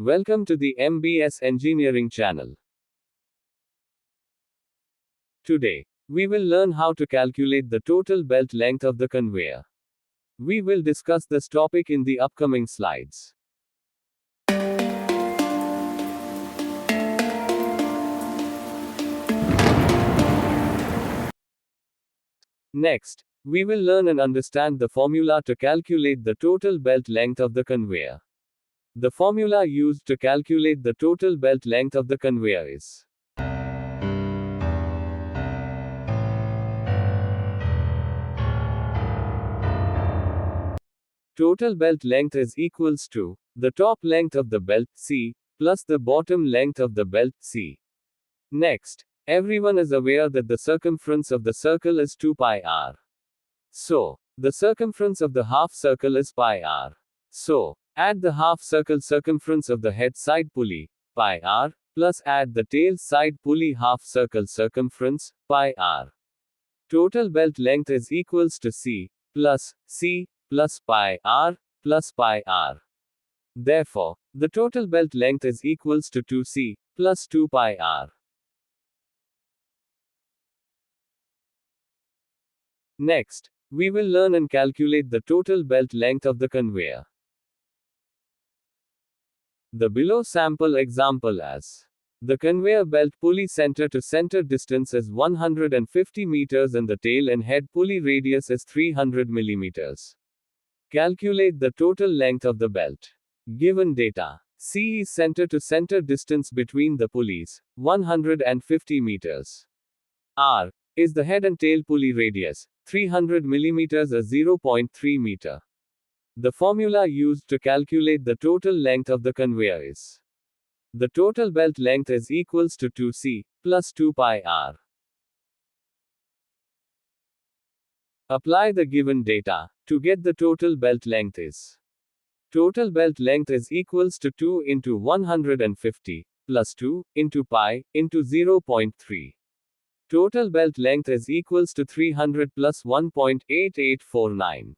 Welcome to the MBS Engineering channel. Today, we will learn how to calculate the total belt length of the conveyor. We will discuss this topic in the upcoming slides. Next, we will learn and understand the formula to calculate the total belt length of the conveyor. The formula used to calculate the total belt length of the conveyor is total belt length is equals to the top length of the belt C plus the bottom length of the belt C. Next, everyone is aware that the circumference of the circle is 2 pi r. So, the circumference of the half circle is pi r. So, add the half circle circumference of the head side pulley, pi r, plus add the tail side pulley half circle circumference, pi r. Total belt length is equals to C plus pi r plus pi r. Therefore, the total belt length is equals to 2C plus 2 pi r. Next, we will learn and calculate the total belt length of the conveyor. The below sample example as the conveyor belt pulley center to center distance is 150 meters and the tail and head pulley radius is 300 millimeters. Calculate the total length of the belt. Given data. C is center to center distance between the pulleys, 150 meters. R is the head and tail pulley radius, 300 millimeters or 0.3 meter. The formula used to calculate the total length of the conveyor is the total belt length is equals to 2C plus 2 pi r. Apply the given data to get the total belt length is total belt length is equals to 2 into 150 plus 2 into pi into 0.3. Total belt length is equals to 300 plus 1.8849.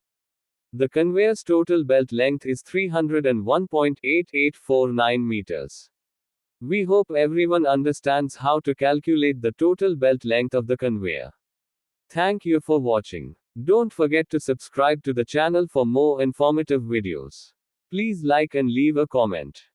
The conveyor's total belt length is 301.8849 meters. We hope everyone understands how to calculate the total belt length of the conveyor. Thank you for watching. Don't forget to subscribe to the channel for more informative videos. Please like and leave a comment.